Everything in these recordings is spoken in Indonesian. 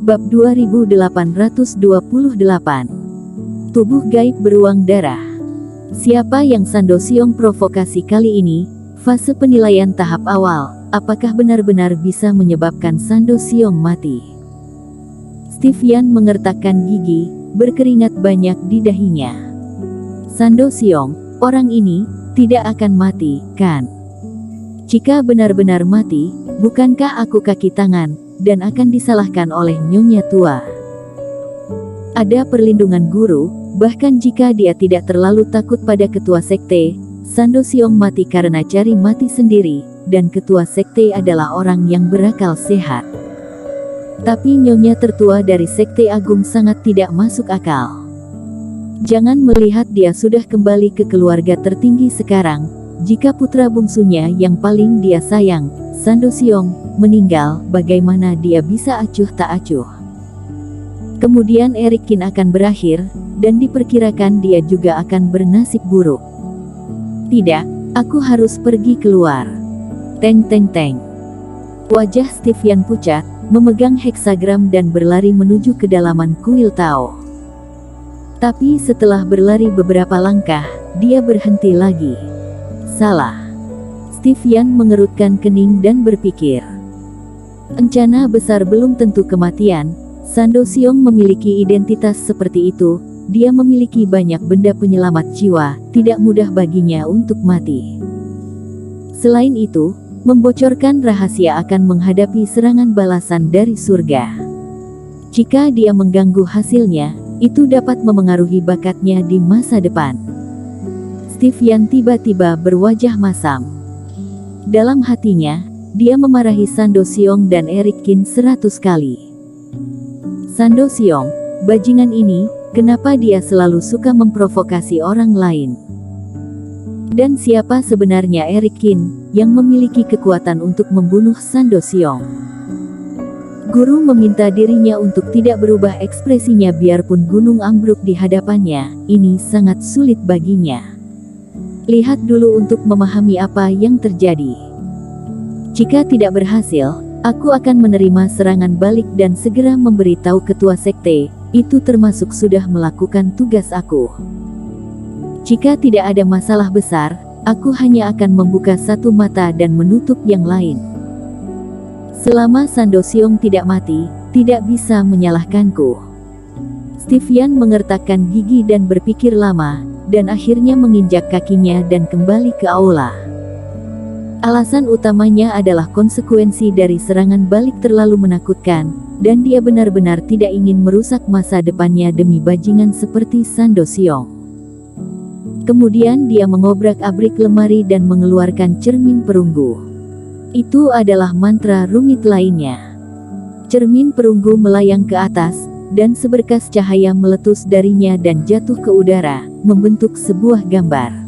Bab 2828. Tubuh gaib beruang darah. Siapa yang Sando Siong provokasi kali ini? Fase penilaian tahap awal. Apakah benar-benar bisa menyebabkan Sando Siong mati? Steve Yan mengertakkan gigi, berkeringat banyak di dahinya. Sando Siong, orang ini tidak akan mati, kan? Jika benar-benar mati, bukankah aku kaki tangan dan akan disalahkan oleh nyonya tua? Ada perlindungan guru, bahkan jika dia tidak terlalu takut pada ketua sekte, Sando Siong mati karena cari mati sendiri, dan ketua sekte adalah orang yang berakal sehat. Tapi nyonya tertua dari sekte agung sangat tidak masuk akal. Jangan melihat dia sudah kembali ke keluarga tertinggi sekarang, jika putra bungsunya yang paling dia sayang, Sando Siong, meninggal, bagaimana dia bisa acuh tak acuh? Kemudian Eric Kin akan berakhir, dan diperkirakan dia juga akan bernasib buruk. Tidak, aku harus pergi keluar. Teng teng teng. Wajah Steve Yan pucat, memegang heksagram dan berlari menuju kedalaman kuil Tao. Tapi setelah berlari beberapa langkah, dia berhenti lagi. Salah. Steve Yan mengerutkan kening dan berpikir. Bencana besar belum tentu kematian. Sando Siong memiliki identitas seperti itu. Dia memiliki banyak benda penyelamat jiwa, tidak mudah baginya untuk mati. Selain itu, membocorkan rahasia akan menghadapi serangan balasan dari surga. Jika dia mengganggu hasilnya, itu dapat memengaruhi bakatnya di masa depan. Steve Yan tiba-tiba berwajah masam. Dalam hatinya, dia memarahi Sando Siong dan Eric Kin 100 kali. Sando Siong, bajingan ini, kenapa dia selalu suka memprovokasi orang lain? Dan siapa sebenarnya Eric Kin, yang memiliki kekuatan untuk membunuh Sando Siong? Guru meminta dirinya untuk tidak berubah ekspresinya biarpun gunung ambruk di hadapannya, ini sangat sulit baginya. Lihat dulu untuk memahami apa yang terjadi. Jika tidak berhasil, aku akan menerima serangan balik dan segera memberitahu ketua sekte, itu termasuk sudah melakukan tugas aku. Jika tidak ada masalah besar, aku hanya akan membuka satu mata dan menutup yang lain. Selama Sando Siong tidak mati, tidak bisa menyalahkanku. Steve Yan mengertakkan gigi dan berpikir lama, dan akhirnya menginjak kakinya dan kembali ke aula. Alasan utamanya adalah konsekuensi dari serangan balik terlalu menakutkan, dan dia benar-benar tidak ingin merusak masa depannya demi bajingan seperti Sando Siong. Kemudian dia mengobrak-abrik lemari dan mengeluarkan cermin perunggu. Itu adalah mantra rumit lainnya. Cermin perunggu melayang ke atas, dan seberkas cahaya meletus darinya dan jatuh ke udara, membentuk sebuah gambar.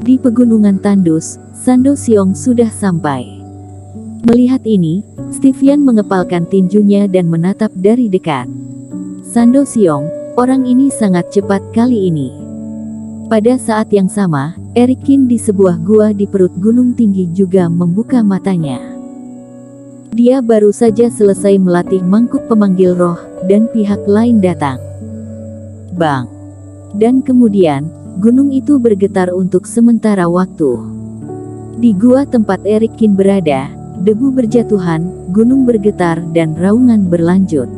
Di pegunungan tandus, Sando Siong sudah sampai. Melihat ini, Steve Yan mengepalkan tinjunya dan menatap dari dekat. Sando Siong, orang ini sangat cepat kali ini. Pada saat yang sama, Eric Kin di sebuah gua di perut gunung tinggi juga membuka matanya. Dia baru saja selesai melatih mangkuk pemanggil roh, dan pihak lain datang. Bang! Dan kemudian, gunung itu bergetar untuk sementara waktu. Di gua tempat Eric Kin berada, debu berjatuhan, gunung bergetar dan raungan berlanjut.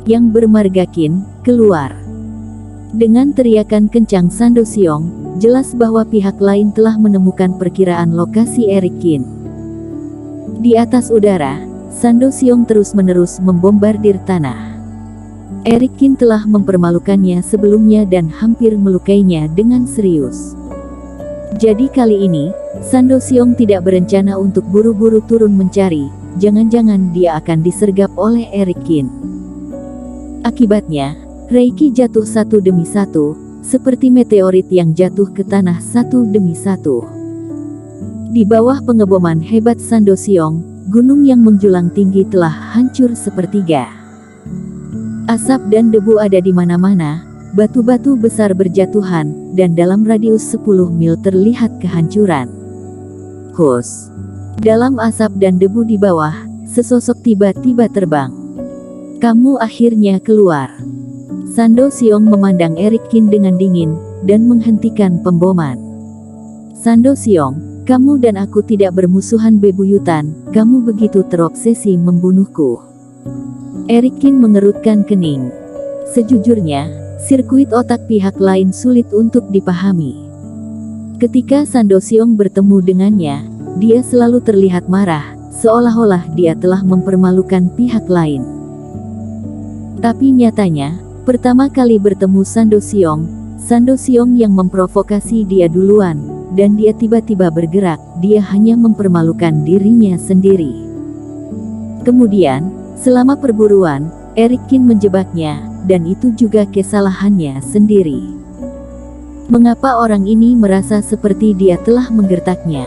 Yang bermarga Kin, keluar. Dengan teriakan kencang Sando Siong, jelas bahwa pihak lain telah menemukan perkiraan lokasi Eric Kin. Di atas udara, Sando Siong terus-menerus membombardir tanah. Eric Kin telah mempermalukannya sebelumnya dan hampir melukainya dengan serius. Jadi kali ini, Sando Siong tidak berencana untuk buru-buru turun mencari, jangan-jangan dia akan disergap oleh Eric Kin. Akibatnya, Reiki jatuh satu demi satu, seperti meteorit yang jatuh ke tanah satu demi satu. Di bawah pengeboman hebat Sando Siong, gunung yang menjulang tinggi telah hancur sepertiga. Asap dan debu ada di mana-mana, batu-batu besar berjatuhan, dan dalam radius 10 mil terlihat kehancuran. Hus! Dalam asap dan debu di bawah, sesosok tiba-tiba terbang. Kamu akhirnya keluar. Sando Siong memandang Eric Kin dengan dingin, dan menghentikan pemboman. Sando Siong, kamu dan aku tidak bermusuhan bebuyutan, kamu begitu terobsesi membunuhku. Eric Kin mengerutkan kening. Sejujurnya, sirkuit otak pihak lain sulit untuk dipahami. Ketika Sando Siong bertemu dengannya, dia selalu terlihat marah, seolah-olah dia telah mempermalukan pihak lain. Tapi nyatanya, pertama kali bertemu Sando Siong yang memprovokasi dia duluan, dan dia tiba-tiba bergerak, dia hanya mempermalukan dirinya sendiri. Kemudian, selama perburuan, Eric Kin menjebaknya, dan itu juga kesalahannya sendiri. Mengapa orang ini merasa seperti dia telah menggertaknya?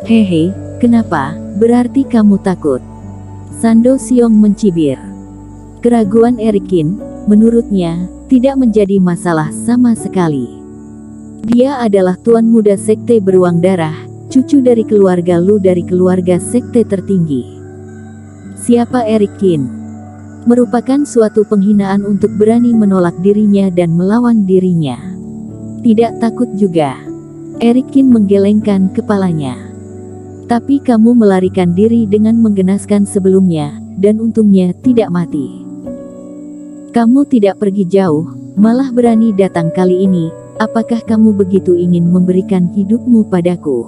Hehe, kenapa? Berarti kamu takut? Sando Siong mencibir. Keraguan Eric Kin, menurutnya, tidak menjadi masalah sama sekali. Dia adalah tuan muda sekte beruang darah, cucu dari keluarga Lu dari keluarga sekte tertinggi. Siapa Eric Kin? Merupakan suatu penghinaan untuk berani menolak dirinya dan melawan dirinya. Tidak takut juga. Eric Kin menggelengkan kepalanya. Tapi kamu melarikan diri dengan menggenaskan sebelumnya, dan untungnya tidak mati. Kamu tidak pergi jauh, malah berani datang kali ini. Apakah kamu begitu ingin memberikan hidupmu padaku?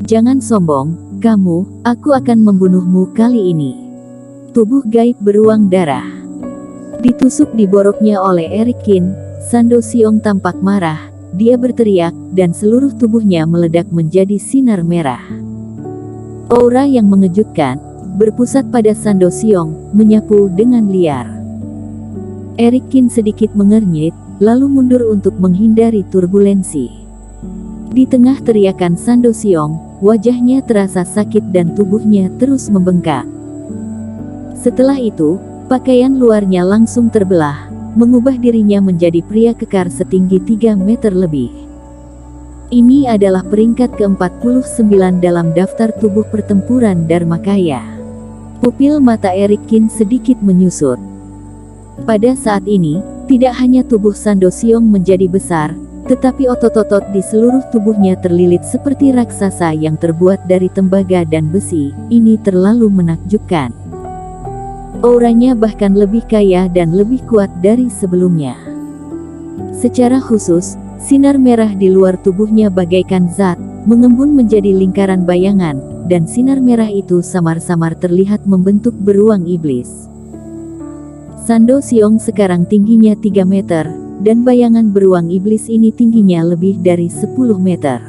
Jangan sombong, aku akan membunuhmu kali ini. Tubuh gaib beruang darah. Ditusuk di boroknya oleh Eric Kin, Sando Siong tampak marah, dia berteriak, dan seluruh tubuhnya meledak menjadi sinar merah. Aura yang mengejutkan, berpusat pada Sando Siong, menyapu dengan liar. Eric Kin sedikit mengernyit, lalu mundur untuk menghindari turbulensi. Di tengah teriakan Sando Siong, wajahnya terasa sakit dan tubuhnya terus membengkak. Setelah itu, pakaian luarnya langsung terbelah, mengubah dirinya menjadi pria kekar setinggi 3 meter lebih. Ini adalah peringkat ke-49 dalam daftar tubuh pertempuran Dharmakaya. Pupil mata Eric Kin sedikit menyusut. Pada saat ini, tidak hanya tubuh Sando Siong menjadi besar, tetapi otot-otot di seluruh tubuhnya terlilit seperti raksasa yang terbuat dari tembaga dan besi. Ini terlalu menakjubkan. Auranya bahkan lebih kaya dan lebih kuat dari sebelumnya. Secara khusus, sinar merah di luar tubuhnya bagaikan zat, mengembun menjadi lingkaran bayangan, dan sinar merah itu samar-samar terlihat membentuk beruang iblis. Sando Siong sekarang tingginya 3 meter, dan bayangan beruang iblis ini tingginya lebih dari 10 meter.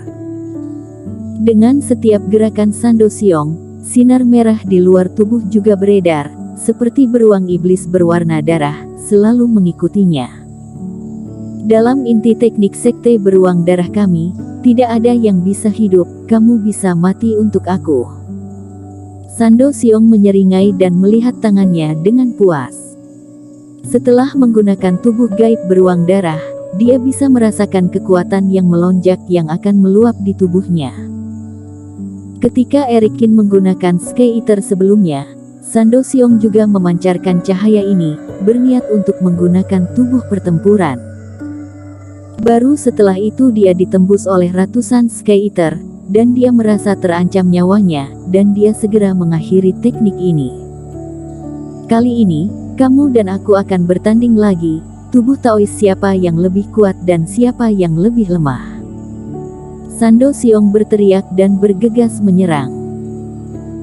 Dengan setiap gerakan Sando Siong, sinar merah di luar tubuh juga beredar, seperti beruang iblis berwarna darah, selalu mengikutinya. Dalam inti teknik sekte beruang darah kami, tidak ada yang bisa hidup, kamu bisa mati untuk aku. Sando Siong menyeringai dan melihat tangannya dengan puas. Setelah menggunakan tubuh gaib beruang darah, dia bisa merasakan kekuatan yang melonjak yang akan meluap di tubuhnya. Ketika Eric Kin menggunakan Sky Eater sebelumnya, Sando Siong juga memancarkan cahaya ini, berniat untuk menggunakan tubuh pertempuran. Baru setelah itu dia ditembus oleh ratusan Sky Eater, dan dia merasa terancam nyawanya, dan dia segera mengakhiri teknik ini. Kali ini, kamu dan aku akan bertanding lagi, tubuh Taois siapa yang lebih kuat dan siapa yang lebih lemah. Sando Siong berteriak dan bergegas menyerang.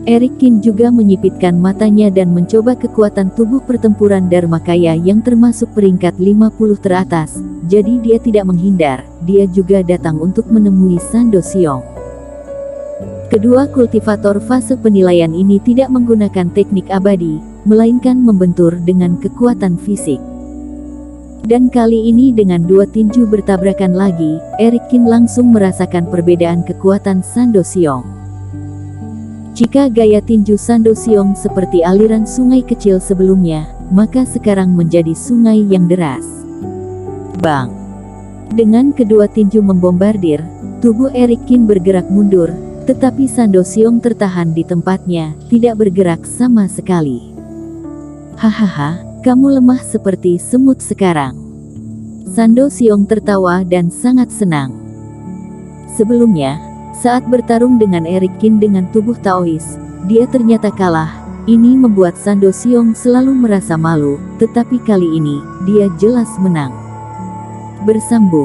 Eric Kin juga menyipitkan matanya dan mencoba kekuatan tubuh pertempuran Dharmakaya yang termasuk peringkat 50 teratas, jadi dia tidak menghindar, dia juga datang untuk menemui Sando Siong. Kedua kultivator fase penilaian ini tidak menggunakan teknik abadi, melainkan membentur dengan kekuatan fisik. Dan kali ini dengan dua tinju bertabrakan lagi, Eric Kin langsung merasakan perbedaan kekuatan Sando Siong. Jika gaya tinju Sando Siong seperti aliran sungai kecil sebelumnya, maka sekarang menjadi sungai yang deras. Bang! Dengan kedua tinju membombardir, tubuh Eric Kin bergerak mundur, tetapi Sando Siong tertahan di tempatnya, tidak bergerak sama sekali. Hahaha, kamu lemah seperti semut sekarang. Sando Siong tertawa dan sangat senang. Sebelumnya, saat bertarung dengan Eric Kin dengan tubuh Taois, dia ternyata kalah. Ini membuat Sando Siong selalu merasa malu, tetapi kali ini, dia jelas menang. Bersambung.